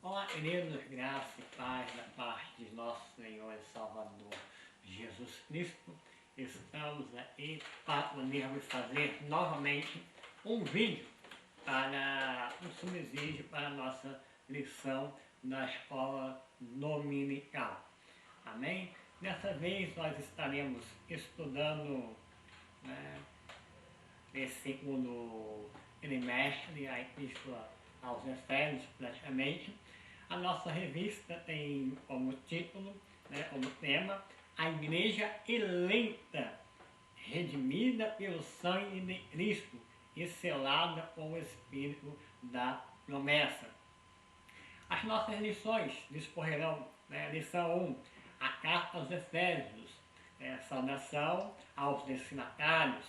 Olá, queridos, graça e paz da parte de nosso Senhor e Salvador Jesus Cristo. Estamos aqui para podermos fazer novamente um vídeo para um subsídio para a nossa lição da escola dominical. Amém? Dessa vez nós estaremos estudando segundo trimestre a Epístola aos Efésios, praticamente. A nossa revista tem como título, como tema, a Igreja Eleita, redimida pelo sangue de Cristo e selada com o Espírito da promessa. As nossas lições discorrerão, lição 1, a Carta aos Efésios, saudação aos destinatários.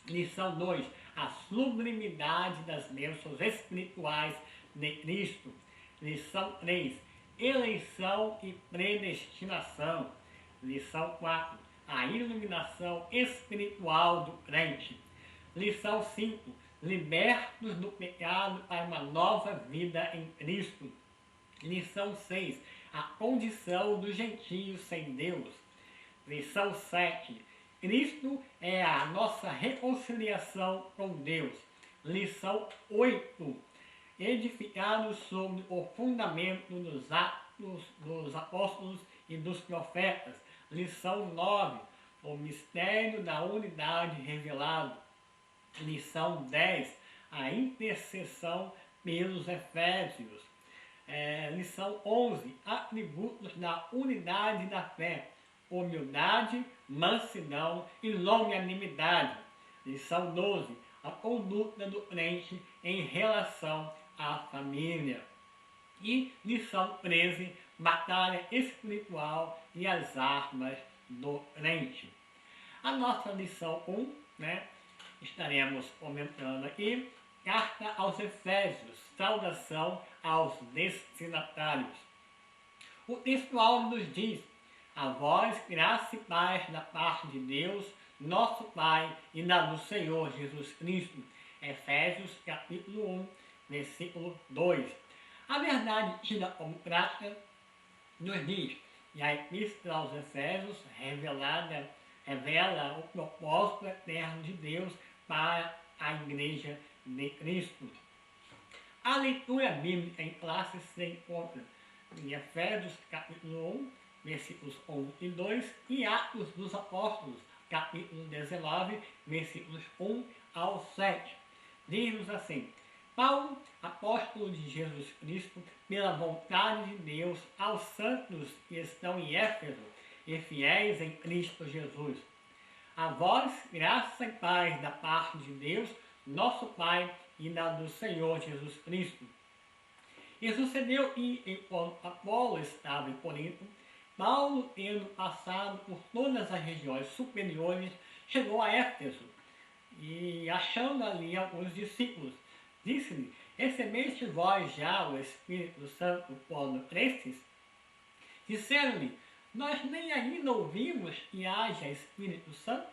Lição 2, a sublimidade das bênçãos espirituais de Cristo. Lição 3, eleição e predestinação. Lição 4, a iluminação espiritual do crente. Lição 5, libertos do pecado para uma nova vida em Cristo. Lição 6, a condição dos gentios sem Deus. Lição 7, Cristo é a nossa reconciliação com Deus. Lição 8, edificados sobre o fundamento dos atos dos apóstolos e dos profetas. Lição 9, o mistério da unidade revelado. Lição 10, a intercessão pelos Efésios. Lição 11, atributos da unidade da fé. Humildade, mansidão e longanimidade. Lição 12, a conduta do crente em relação à família. E lição 13, batalha espiritual e as armas do crente. A nossa lição 1, estaremos comentando aqui, Carta aos Efésios, saudação aos destinatários. O textual nos diz: a vós, graça e paz da parte de Deus, nosso Pai, e da do Senhor Jesus Cristo. Efésios capítulo 1, versículo 2. A verdade tida como prática nos diz que a Epístola aos Efésios revela o propósito eterno de Deus para a Igreja de Cristo. A leitura bíblica em classe se encontra em Efésios capítulo 1, versículos 1 e 2, e Atos dos Apóstolos, capítulo 19, versículos 1 ao 7. Diz-nos assim: Paulo, apóstolo de Jesus Cristo, pela vontade de Deus, aos santos que estão em Éfeso e fiéis em Cristo Jesus. A vós, graça e paz da parte de Deus, nosso Pai, e da do Senhor Jesus Cristo. E sucedeu que, enquanto Apolo estava em Corinto, Paulo, tendo passado por todas as regiões superiores, chegou a Éfeso, e achando ali alguns discípulos, disse-lhe: recebeste vós já o Espírito Santo quando crestes? Disseram-lhe: nós nem ainda ouvimos que haja Espírito Santo.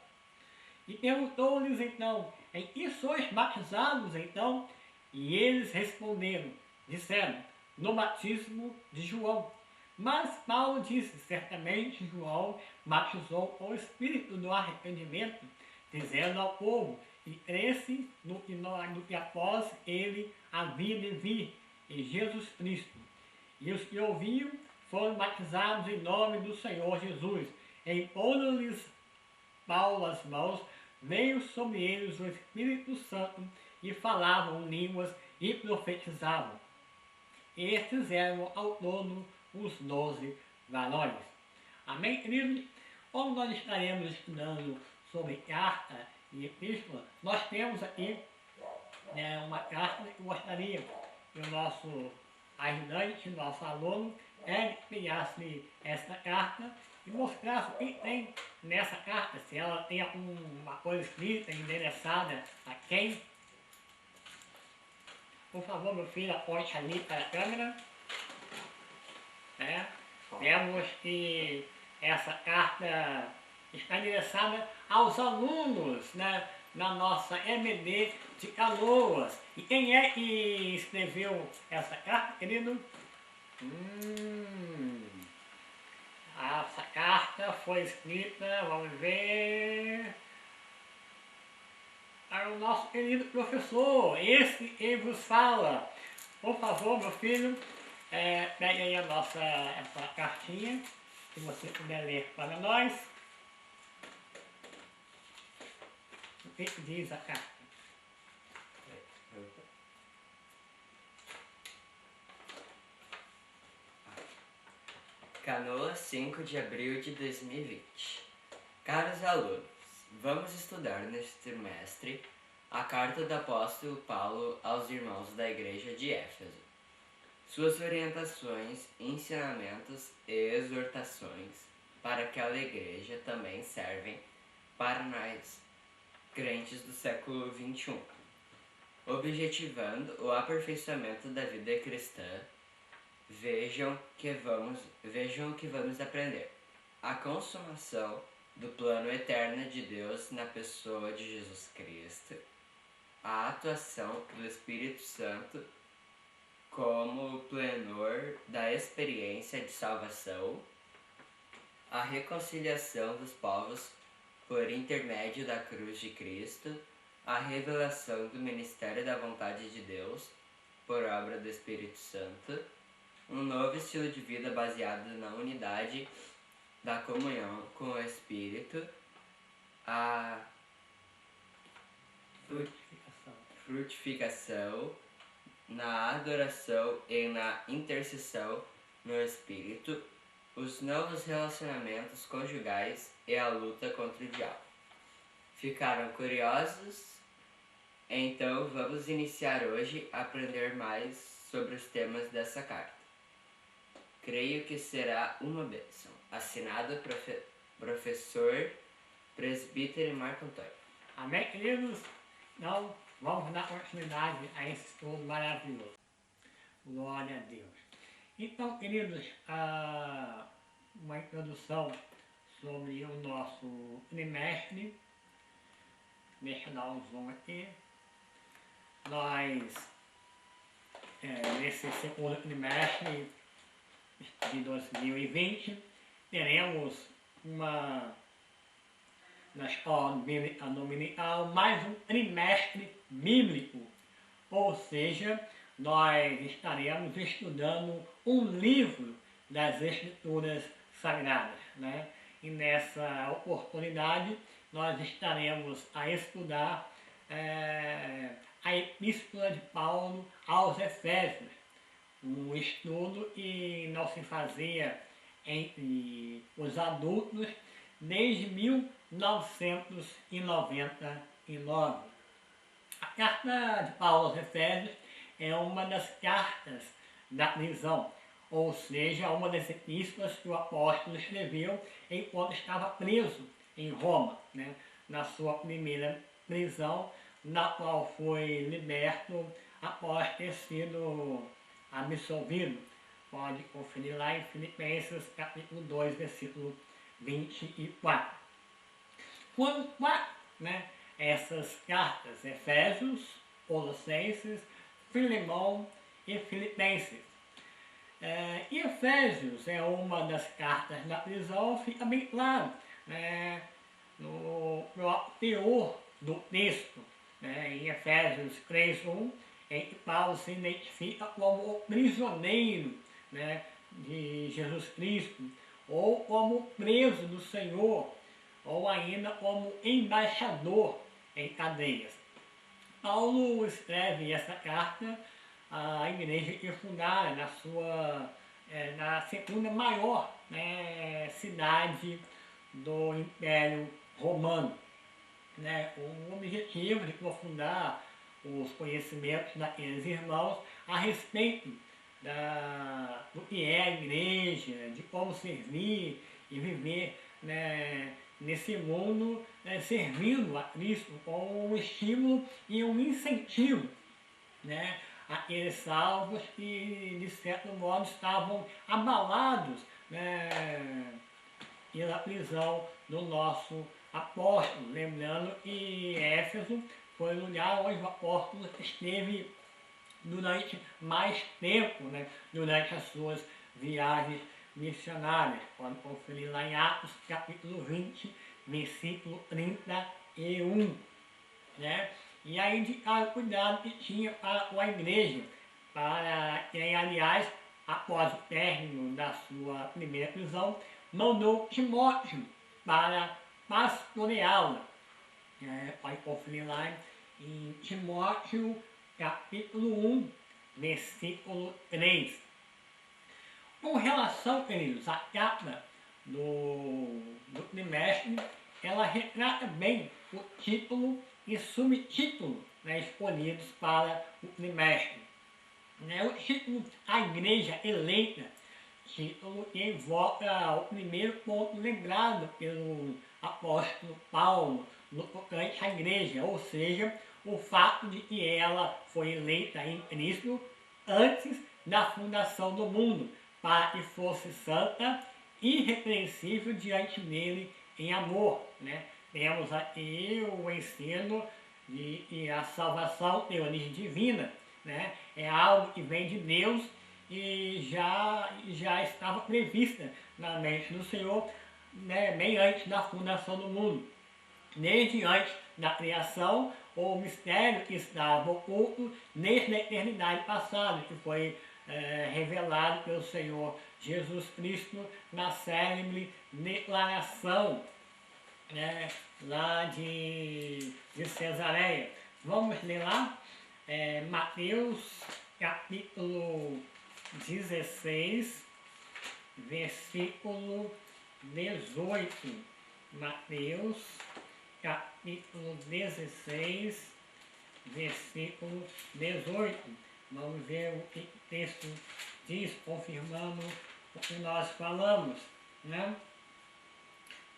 E perguntou-lhes então: em que sois batizados então? E eles disseram: no batismo de João. Mas Paulo disse: certamente João batizou com o Espírito do arrependimento, dizendo ao povo que cresce no que após ele havia de vir, em Jesus Cristo. E os que ouviam foram batizados em nome do Senhor Jesus. Impondo-lhes Paulo as mãos, veio sobre eles o Espírito Santo e falavam línguas e profetizavam. Estes eram ao todo os 12 varões. Amém, queridos? Como nós estaremos estudando sobre carta e epístola, nós temos aqui uma carta que gostaria que o nosso ajudante, nosso aluno, pegasse essa carta e mostrasse o que tem nessa carta, se ela tem alguma coisa escrita, endereçada a quem. Por favor, meu filho, aponte ali para a câmera. Vemos que essa carta está endereçada aos alunos na nossa EBD de Canoas. E quem é que escreveu essa carta, querido? Essa carta foi escrita, vamos ver, para o nosso querido professor, esse que vos fala. Por favor, meu filho, pegue aí essa cartinha, se você puder ler para nós. O que diz a carta? Canoas, 5 de abril de 2020. Caros alunos, vamos estudar neste trimestre a carta do apóstolo Paulo aos irmãos da igreja de Éfeso. Suas orientações, ensinamentos e exortações para aquela igreja também servem para nós, crentes do século XXI, objetivando o aperfeiçoamento da vida cristã. Vejam o que vamos aprender. A consumação do plano eterno de Deus na pessoa de Jesus Cristo, a atuação do Espírito Santo como plenor da experiência de salvação, a reconciliação dos povos por intermédio da cruz de Cristo, a revelação do ministério da vontade de Deus por obra do Espírito Santo, um novo estilo de vida baseado na unidade da comunhão com o Espírito, a frutificação na adoração e na intercessão no Espírito, os novos relacionamentos conjugais e a luta contra o diabo. Ficaram curiosos? Então vamos iniciar hoje a aprender mais sobre os temas dessa carta. Creio que será uma bênção. Assinado professor presbítero Marco Antônio. Amém, queridos? Então, vamos dar continuidade a esse estudo maravilhoso. Glória a Deus. Então, queridos, uma introdução sobre o nosso trimestre. Deixa eu dar um zoom aqui. Nós, nesse segundo trimestre de 2020, teremos na escola bíblica dominical mais um trimestre bíblico, ou seja, nós estaremos estudando um livro das Escrituras Sagradas, né? E nessa oportunidade nós estaremos a estudar a Epístola de Paulo aos Efésios, um estudo que não se fazia entre os adultos desde 1999. A carta de Paulo aos Efésios é uma das cartas da prisão, ou seja, uma das epístolas que o apóstolo escreveu enquanto estava preso em Roma, né? Na sua primeira prisão, na qual foi liberto após ter sido absolvido. Pode conferir lá em Filipenses capítulo 2, versículo 24. Foram quatro, né, essas cartas: Efésios, Colossenses, Filemão e Filipenses. E Efésios é uma das cartas da prisão, fica bem claro, né, no teor do texto, né, em Efésios 3:1, em que Paulo se identifica como o prisioneiro, né, de Jesus Cristo, ou como preso do Senhor, ou ainda como embaixador em cadeias. Paulo escreve essa carta à igreja que fundara na segunda maior, né, cidade do Império Romano, né, com o objetivo de aprofundar os conhecimentos daqueles irmãos a respeito do que é a igreja, de como servir e viver, né, nesse mundo, né, servindo a Cristo com um estímulo e um incentivo, né, àqueles salvos que, de certo modo, estavam abalados, né, pela prisão do nosso apóstolo. Lembrando que Éfeso foi o lugar onde o apóstolo esteve durante mais tempo, né, durante as suas viagens missionárias. Pode conferir lá em Atos capítulo 20, versículo 31. Né? E aí indicaram o cuidado que tinha para a igreja, para quem, aliás, após o término da sua primeira prisão, mandou Timóteo para pastoreá-la. Pode conferir lá em Timóteo capítulo 1, versículo 3. Com relação, queridos, à capa do trimestre, ela retrata bem o título e subtítulo, né, escolhidos para o trimestre. O título A Igreja Eleita, título que evoca o primeiro ponto lembrado pelo apóstolo Paulo no tocante à igreja, ou seja, o fato de que ela foi eleita em Cristo antes da fundação do mundo, para que fosse santa e irrepreensível diante dele em amor. Né? Temos aqui o ensino de que a salvação tem origem divina, né? É algo que vem de Deus e já estava prevista na mente do Senhor, né, bem antes da fundação do mundo. Desde antes da criação, o mistério que estava oculto desde a eternidade passada, que foi revelado pelo Senhor Jesus Cristo na célebre declaração, né, lá de Cesareia. Vamos ler lá, Mateus capítulo 16, versículo 18. Mateus capítulo 16, versículo 18. Vamos ver o que o texto diz, confirmando o que nós falamos, né?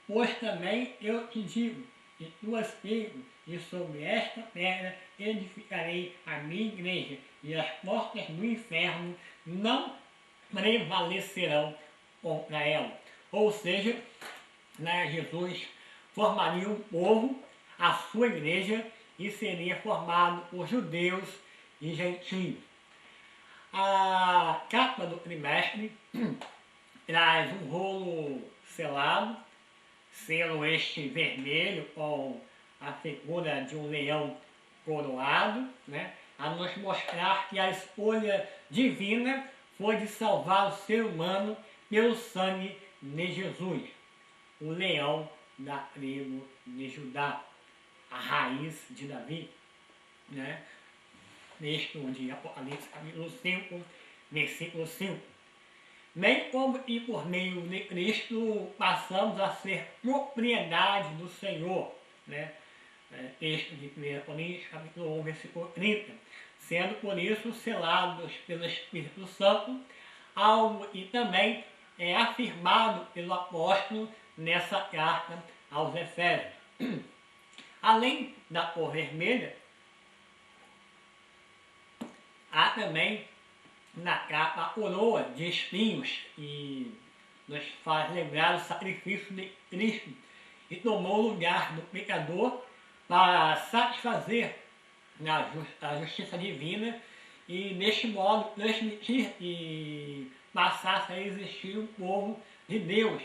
Pois também eu te digo, que tu és Pedro, e sobre esta pedra edificarei a minha igreja, e as portas do inferno não prevalecerão contra ela. Ou seja, né, Jesus formaria um povo, a sua igreja, e seria formado por judeus e gentios. A capa do trimestre traz um rolo selado, selo este vermelho com a figura de um leão coroado, né, a nos mostrar que a escolha divina foi de salvar o ser humano pelo sangue de Jesus, o leão da tribo de Judá, a raiz de Davi, né? Texto de Apocalipse, capítulo 5, versículo 5. Nem como e por meio de Cristo passamos a ser propriedade do Senhor, né? Texto de 1 Coríntios, capítulo 1, versículo 30. Sendo por isso selados pelo Espírito Santo, algo que também é afirmado pelo apóstolo nessa carta aos Efésios. Além da cor vermelha, há também na capa a coroa de espinhos, e nos faz lembrar o sacrifício de Cristo, que tomou o lugar do pecador para satisfazer a justiça divina e, neste modo, transmitir e passasse a existir um povo de Deus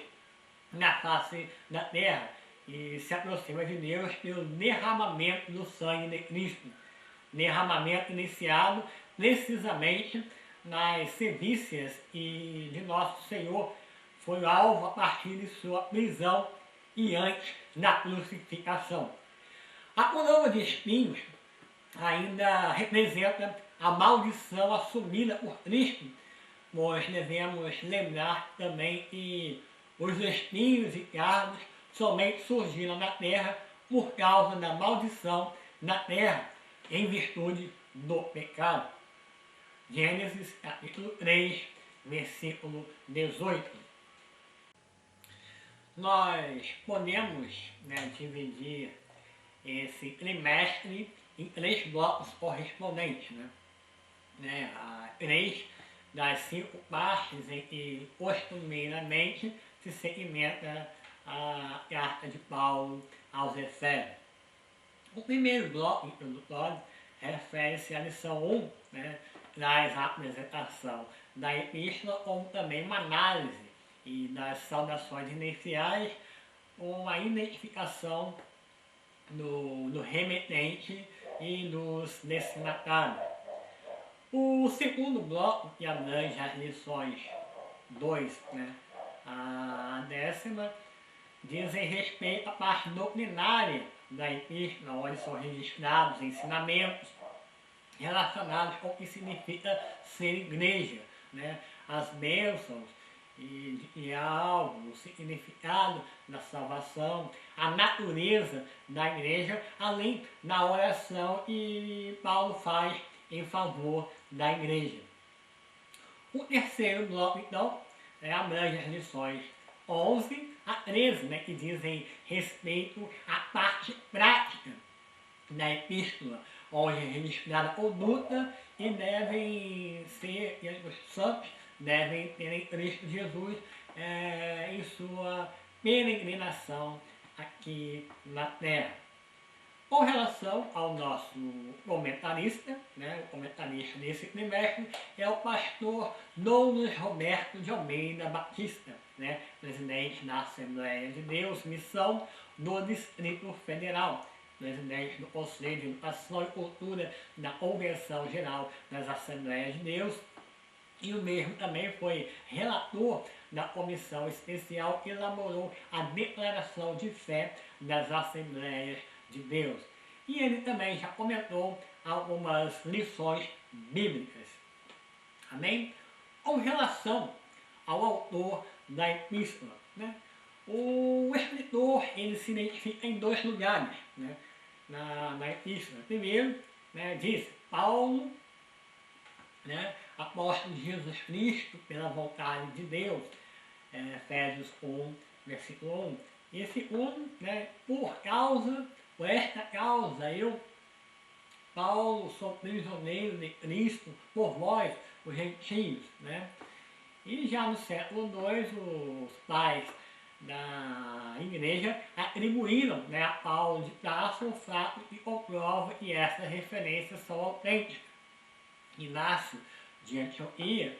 na face da terra, e se aproxima de Deus pelo derramamento do sangue de Cristo. Derramamento iniciado precisamente nas sevícias e de nosso Senhor, foi alvo a partir de sua prisão e antes da crucificação. A coroa de espinhos ainda representa a maldição assumida por Cristo, pois devemos lembrar também que os espinhos e cardos somente surgiram na terra por causa da maldição da terra, em virtude do pecado. Gênesis capítulo 3, versículo 18. Nós podemos, né, dividir esse trimestre em 3 blocos correspondentes, a 3 das 5 partes em que costumeiramente se segmenta a carta de Paulo aos Efésios. O primeiro bloco introdutório refere-se à lição 1, traz a apresentação da epístola, como também uma análise e das saudações iniciais, com a identificação do remetente e dos destinatários. O segundo bloco, que abrange as lições 2, né, a 10ª, dizem respeito à parte doutrinária da epístola, onde são registrados ensinamentos relacionados com o que significa ser igreja, né, as bênçãos e algo, o significado da salvação, a natureza da igreja, além da oração que Paulo faz em favor da igreja. O terceiro bloco, então, abrange as lições 11 a 13, né, que dizem respeito à parte prática da epístola, onde é registrada a conduta e devem ser, e os santos devem ter em Cristo Jesus em sua peregrinação aqui na terra. Com relação ao nosso comentarista, né, o comentarista desse trimestre é o pastor Douglas Roberto de Almeida Batista, né, presidente da Assembleia de Deus, missão do Distrito Federal, presidente do Conselho de Educação e Cultura da Convenção Geral das Assembleias de Deus, e o mesmo também foi relator da comissão especial que elaborou a declaração de fé das Assembleias de Deus. E ele também já comentou algumas lições bíblicas. Amém? Com relação ao autor da epístola, né? O escritor ele se identifica em dois lugares, né, na epístola. Primeiro, né, diz Paulo, né, apóstolo de Jesus Cristo, pela vontade de Deus, Efésios 1, versículo 1. E segundo, né, por esta causa, eu, Paulo, sou prisioneiro de Cristo, por vós, os gentios, né? E já no século II, os pais da igreja atribuíram, né, a Paulo de Tarso o fato que comprova que essas referências são autênticas. Inácio de Antioquia,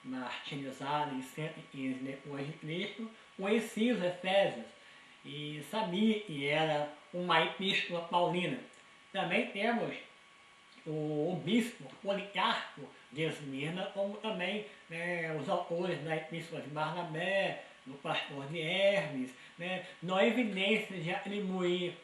martirizado em 115 depois de Cristo, conhecia os Efésios e sabia que era uma epístola paulina. Também temos o bispo Policarpo de Esmirna, como também, né, os autores da epístola de Barnabé, do pastor de Hermes, né, não há evidência de atribuir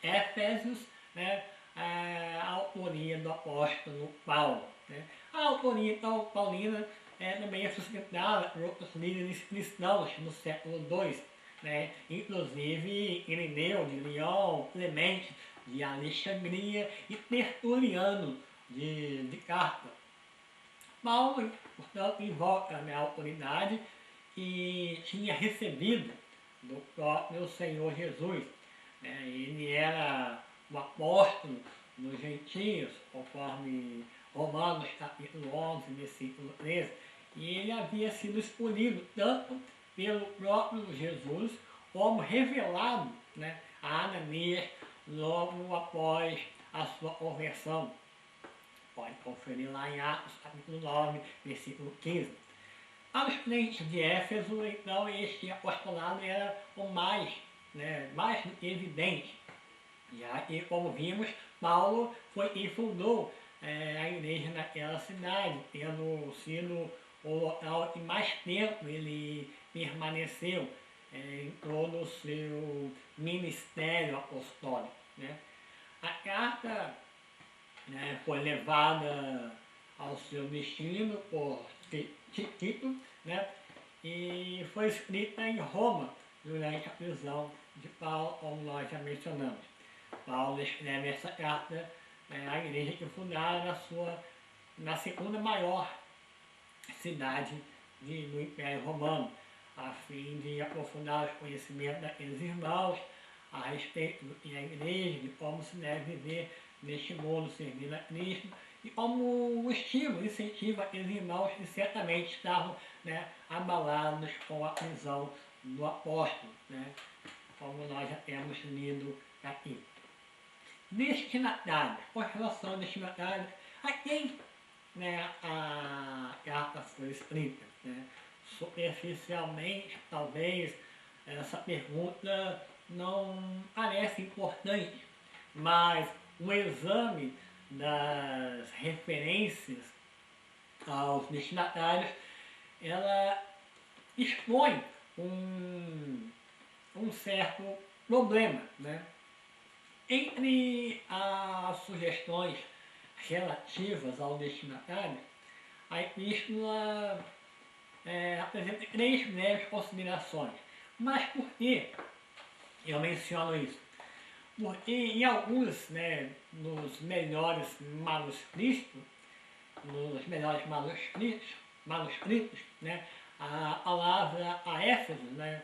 Efésios, né, a autoria do apóstolo Paulo. Né. A autoria então, paulina também é sustentada por outros líderes cristãos no século II, né, inclusive Irineu de Lyon, Clemente de Alexandria e Tertuliano de Carta. Paulo, portanto, invoca, né, a autoridade que tinha recebido do próprio Senhor Jesus. Né. Ele era o apóstolo dos gentios, conforme Romanos capítulo 11, versículo 13, e ele havia sido escolhido tanto pelo próprio Jesus, como revelado, né, a Ananias logo após a sua conversão. Pode conferir lá em Atos capítulo 9, versículo 15. Aos crentes de Éfeso, então, este apostolado era o mais do que evidente. Já que, como vimos, Paulo foi quem fundou a igreja naquela cidade, tendo sido o local que mais tempo ele permaneceu em todo o seu ministério apostólico. Né. A carta, né, foi levada ao seu destino por Tito, né, e foi escrita em Roma durante a prisão de Paulo, como nós já mencionamos. Paulo escreve essa carta à igreja que fundara na segunda maior cidade do Império Romano, a fim de aprofundar os conhecimentos daqueles irmãos a respeito do que é a igreja, de como se deve viver neste mundo servindo a Cristo, e como o estímulo, incentivo aqueles irmãos que certamente estavam, né, abalados com a prisão do apóstolo, né, como nós já temos lido aqui. Destinatários, com relação a destinatários, a quem né, a carta foi escrita, né? Superficialmente, talvez, essa pergunta não parece importante, mas o exame das referências aos destinatários, ela expõe um certo problema, né? Entre as sugestões relativas ao destinatário, a epístola apresenta três breves considerações. Mas por que eu menciono isso? Porque em alguns, né, nos melhores manuscritos, né, a palavra a Éfeso, né,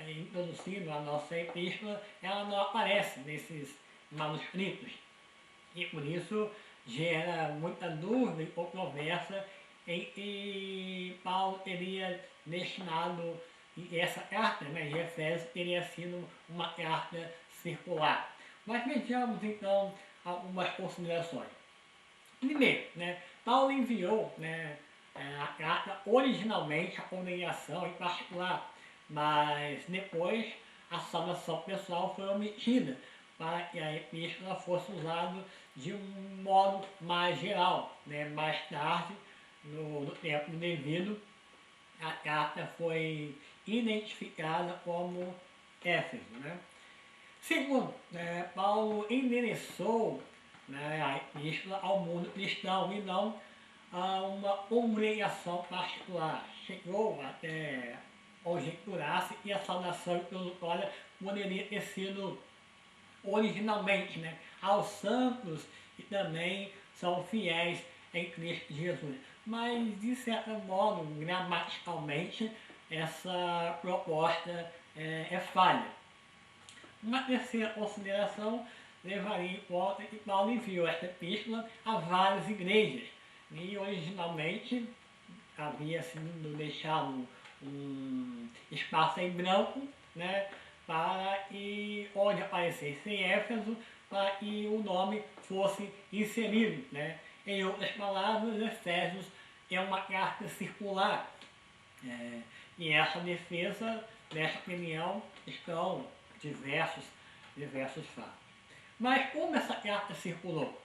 introduzindo a nossa epístola, ela não aparece nesses manuscritos. E por isso gera muita dúvida e controvérsia em que Paulo teria destinado, e essa carta, né, de Efésios teria sido uma carta circular. Mas vejamos então algumas considerações. Primeiro, né, Paulo enviou, né, a carta originalmente à congregação em particular, mas depois a salvação pessoal foi omitida para que a epístola fosse usada de um modo mais geral. Né? Mais tarde, no tempo devido, a carta foi identificada como Éfeso. Né? Segundo, Paulo endereçou, né, a epístola ao mundo cristão e não a uma congregação particular. Chegou até conjecturar-se que a saudação introdutória poderia ter sido originalmente, né, aos santos que também são fiéis em Cristo Jesus. Mas, de certo modo, gramaticalmente, essa proposta é falha. Uma terceira consideração levaria em conta que Paulo enviou esta epístola a várias igrejas e originalmente havia sido deixado um espaço em branco, né, para que onde aparecesse Éfeso, para que o nome fosse inserido. Né. Em outras palavras, Efésios é uma carta circular. E essa defesa, nessa opinião, estão diversos fatos. Mas como essa carta circulou?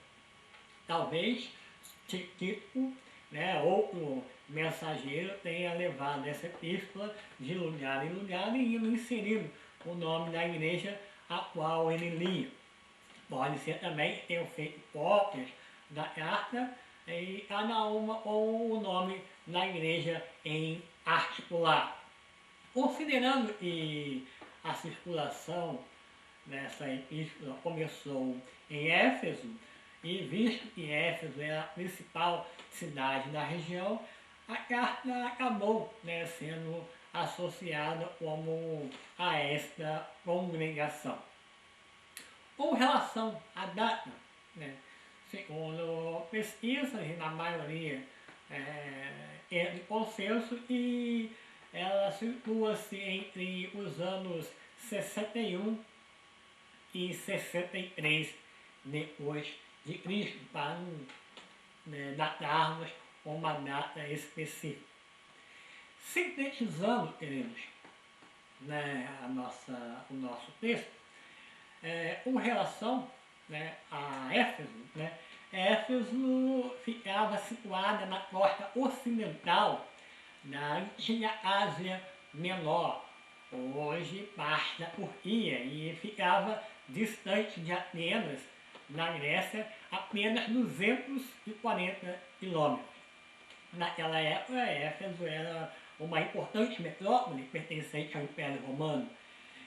Talvez Tíquico, né, outro mensageiro, tenha levado essa epístola de lugar em lugar e indo inserindo o nome da igreja a qual ele lia. Pode ser também que tenham feito cópias da carta e cada uma com o nome da igreja em articular. Considerando que a circulação dessa epístola começou em Éfeso, e visto que Éfeso era a principal cidade da região, a carta acabou, né, sendo associada como a esta congregação. Com relação à data, né, segundo pesquisas, e na maioria entre consenso, e ela situa-se entre os anos 61 e 63 depois de Cristo, para datarmos uma data específica. Sintetizando, queridos, né, o nosso texto, com relação, né, a Éfeso, né, Éfeso ficava situada na costa ocidental da antiga Ásia Menor, hoje parte da Turquia, e ficava distante de Atenas, na Grécia, apenas 240 quilômetros. Naquela época, Éfeso era uma importante metrópole pertencente ao Império Romano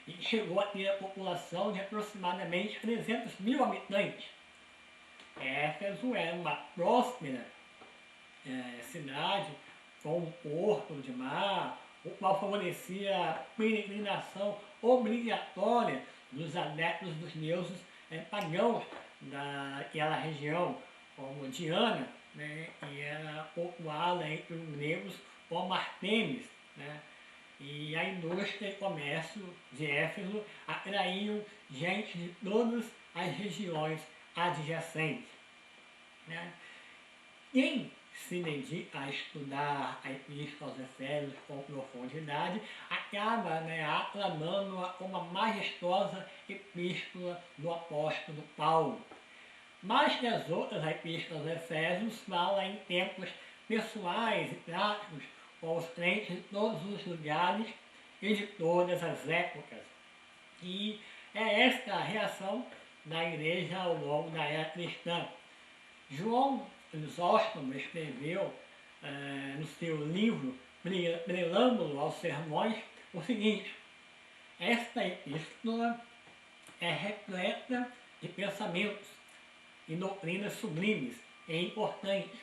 e chegou a ter a população de aproximadamente 300 mil habitantes. Éfeso era uma próspera cidade com um porto de mar, o qual favorecia a peregrinação obrigatória dos adeptos dos deuses pagãos daquela região, como Diana, né, que era popular entre os gregos como Artemis. Né, e a indústria e comércio de Éfeso atraíam gente de todas as regiões adjacentes. Né. Quem se dedica a estudar a Epístola aos Efésios com profundidade, acaba aclamando uma majestosa epístola do apóstolo Paulo. Mas que as outras epístolas aos Efésios falam em tempos pessoais e práticos com os crentes de todos os lugares e de todas as épocas. E é esta a reação da igreja ao longo da era cristã. João Crisóstomo escreveu no seu livro Preâmbulo aos Sermões o seguinte: esta epístola é repleta de pensamentos e doutrinas sublimes e importantes,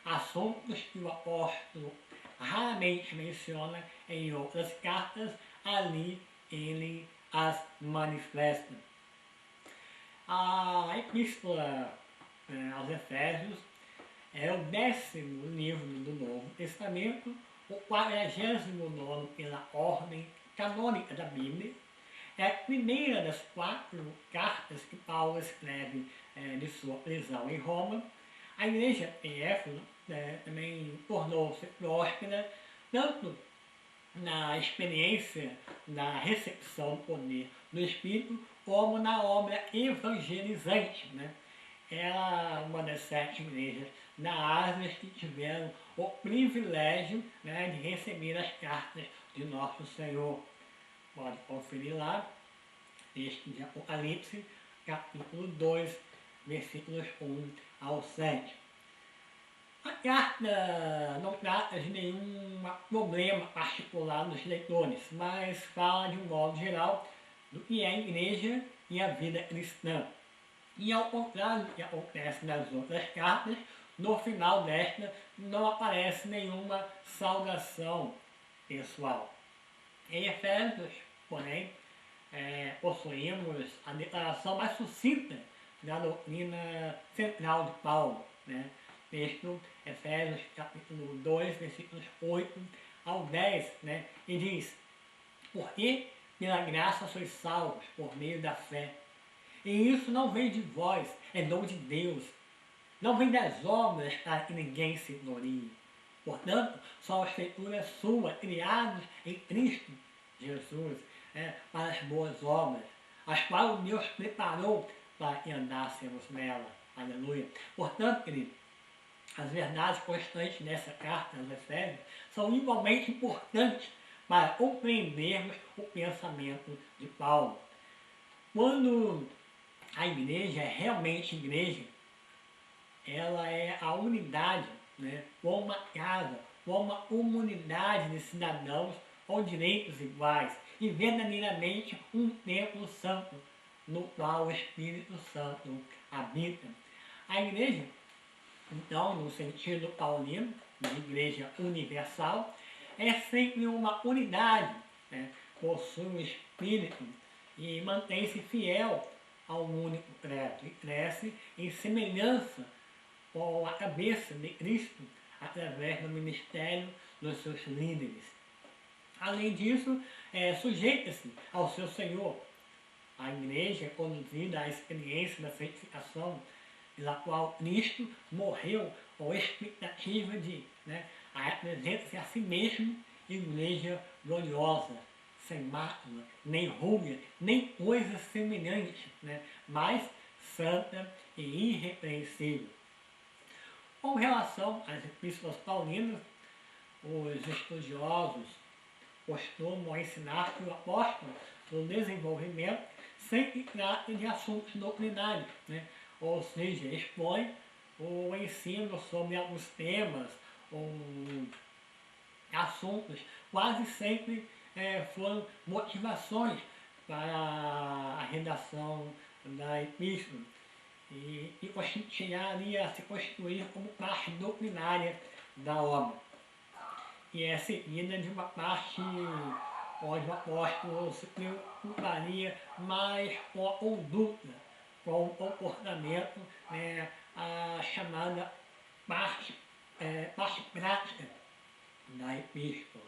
assuntos que o apóstolo raramente menciona em outras cartas, ali ele as manifesta. A epístola aos Efésios é o 10º livro do Novo Testamento, o 49º pela ordem canônica da Bíblia. É a primeira das 4 cartas que Paulo escreve de sua prisão em Roma. A igreja em Éfeso também tornou-se próspera, tanto na experiência da recepção do poder do Espírito, como na obra evangelizante. Ela é uma das 7 igrejas da Ásia que tiveram o privilégio de receber as cartas de Nosso Senhor. Pode conferir lá, texto de Apocalipse, capítulo 2, versículos 1 ao 7. A carta não trata de nenhum problema particular dos leitores, mas fala de um modo geral do que é a igreja e a vida cristã. E ao contrário do que acontece nas outras cartas, no final desta não aparece nenhuma saudação pessoal. Em Efésios, porém, possuímos a declaração mais sucinta da doutrina central de Paulo. Texto, Efésios capítulo 2, versículos 8 ao 10, e diz: porque pela graça sois salvos por meio da fé. E isso não vem de vós, é dom de Deus. Não vem das obras para que ninguém se glorie. Portanto, são as feituras suas, criadas em Cristo Jesus, para as boas obras, as quais Deus preparou para que andássemos nela. Aleluia. Portanto, querido, as verdades constantes dessa carta aos Efésios são igualmente importantes para compreendermos o pensamento de Paulo. Quando a igreja é realmente igreja, ela é a unidade, como uma casa, como uma comunidade de cidadãos com direitos iguais e verdadeiramente um templo santo no qual o Espírito Santo habita. A igreja, então, no sentido paulino, de igreja universal, é sempre uma unidade, possui o Espírito e mantém-se fiel ao único credo e cresce em semelhança com a cabeça de Cristo através do ministério dos seus líderes. Além disso, sujeita-se ao seu Senhor. A igreja é conduzida à experiência da santificação, pela qual Cristo morreu com expectativa de apresentar-se a si mesmo igreja gloriosa, sem mácula, nem ruga, nem coisa semelhante, mas santa e irrepreensível. Com relação às epístolas paulinas, os estudiosos costumam ensinar que o apóstolo, no desenvolvimento, sempre trata de assuntos doutrinários, ou seja, expõe o ensino sobre alguns temas ou assuntos, quase sempre foram motivações para a redação da epístola e chegaria a se constituir como parte doutrinária da obra. E é seguida de uma parte onde o apóstolo se preocuparia mais com a conduta, com o comportamento, a chamada parte prática da epístola.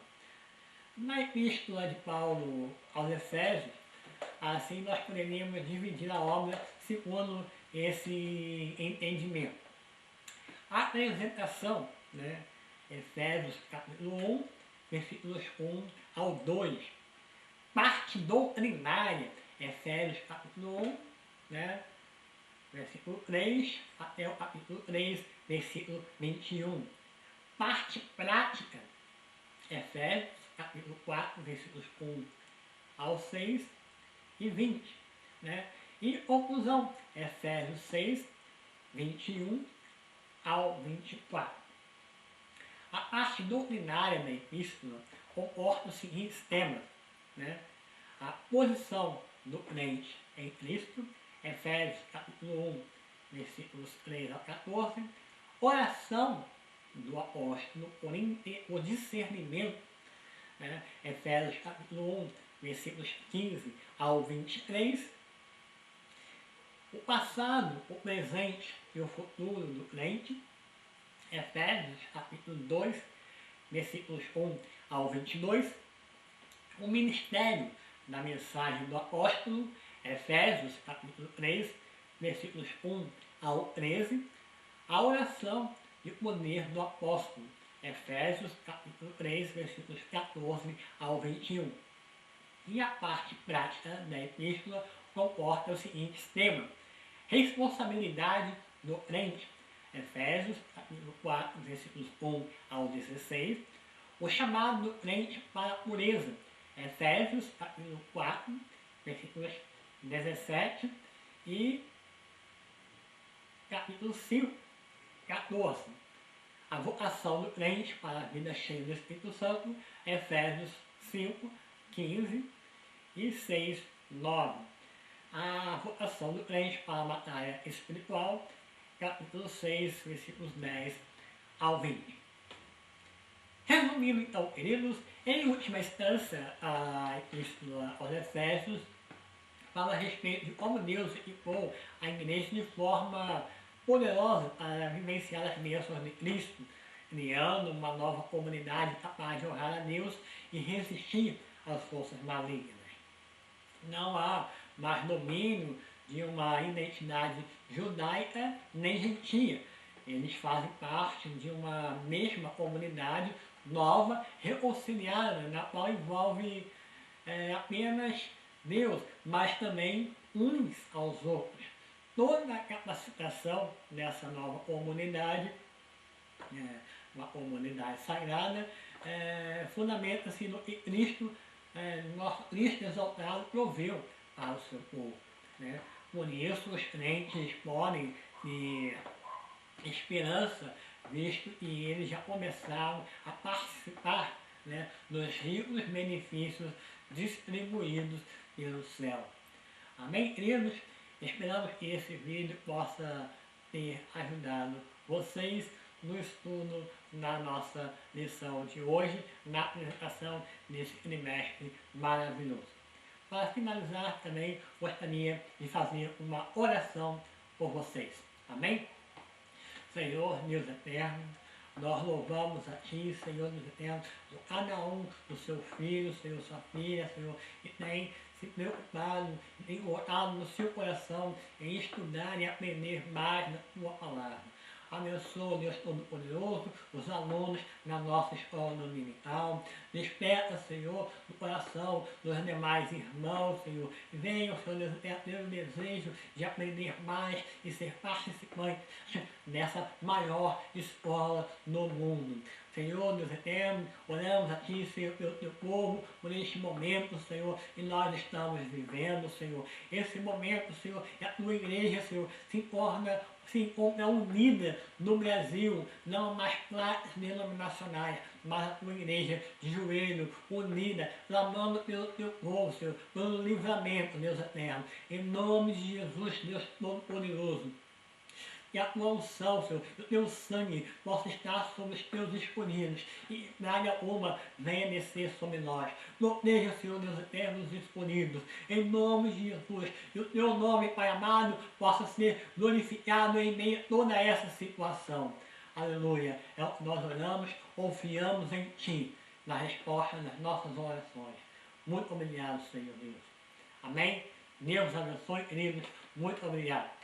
Na epístola de Paulo aos Efésios, assim nós poderíamos dividir a obra segundo esse entendimento. A apresentação né? Efésios capítulo 1, versículos 1 ao 2. Parte doutrinária, Efésios capítulo 1, né? Versículo 3 até o capítulo 3, versículo 21. Parte prática, Efésios capítulo 4, versículos 1 ao 6 e 20. Né? E conclusão, Efésios 6, 21 ao 24. A parte doutrinária da epístola comporta os seguintes temas. Né? A posição do crente em Cristo, Efésios capítulo 1, versículos 3 a 14, oração do apóstolo por o discernimento, né? Efésios capítulo 1, versículos 15 ao 23, o passado, o presente e o futuro do crente, Efésios capítulo 2, versículos 1 ao 22, o ministério da mensagem do apóstolo, Efésios capítulo 3, versículos 1 ao 13, a oração e o poder do apóstolo, Efésios capítulo 3, versículos 14 ao 21. E a parte prática da epístola comporta os seguintes temas: responsabilidade do crente, Efésios capítulo 4, versículos 1 ao 16, o chamado do crente para a pureza, Efésios capítulo 4, versículos 17 e capítulo 5, 14. A vocação do crente para a vida cheia do Espírito Santo, Efésios 5, 15 e 6, 9. A vocação do crente para a batalha espiritual, capítulo 6, versículos 10 ao 20. Resumindo então, queridos, em última instância, a epístola aos Efésios fala a respeito de como Deus equipou a igreja de forma poderosa para vivenciar as bênçãos de Cristo, criando uma nova comunidade capaz de honrar a Deus e resistir às forças malignas. Não há mais domínio de uma identidade judaica nem gentia. Eles fazem parte de uma mesma comunidade nova, reconciliada, na qual envolve apenas Deus, mas também uns aos outros. Toda a capacitação dessa nova comunidade, uma comunidade sagrada, fundamenta-se no que Cristo, nosso Cristo exaltado, proveu para o seu povo. Né? Por isso os crentes podem ter esperança, visto que eles já começaram a participar, né, dos ricos benefícios distribuídos pelo céu. Amém, queridos? Esperamos que esse vídeo possa ter ajudado vocês no estudo da nossa lição de hoje, na apresentação desse trimestre maravilhoso. Para finalizar, também gostaria de fazer uma oração por vocês. Amém? Senhor, Deus eterno, nós louvamos a Ti, Senhor Deus eterno, por cada um do seu filho, Senhor, sua filha, Senhor, que tem se preocupado, tem orado no seu coração em estudar e aprender mais da Tua palavra. Abençoa, Deus Todo-Poderoso, os alunos na nossa escola dominical. Desperta, Senhor, o coração dos demais irmãos, Senhor. Venham, Senhor Deus, ter o desejo de aprender mais e ser participante dessa maior escola no mundo. Senhor, Deus eterno, oramos a Ti, Senhor, pelo Teu povo, por este momento, Senhor, que nós estamos vivendo, Senhor. Esse momento, Senhor, é a Tua igreja, Senhor, se encontra unida no Brasil, não mais placas denominacionais, mas a Tua igreja de joelho, unida, clamando pelo Teu povo, Senhor, pelo livramento, Deus eterno. Em nome de Jesus, Deus Todo-Poderoso. Que a Tua unção, Senhor, que o Teu sangue possa estar sobre os Teus escolhidos e praga uma venha descer sobre nós. Proteja, Senhor Deus eterno, os escolhidos, em nome de Jesus. Que o Teu nome, Pai amado, possa ser glorificado em meio a toda essa situação. Aleluia. É o que nós oramos, confiamos em Ti, na resposta das nossas orações. Muito obrigado, Senhor Deus. Amém? Deus abençoe, queridos. Muito obrigado.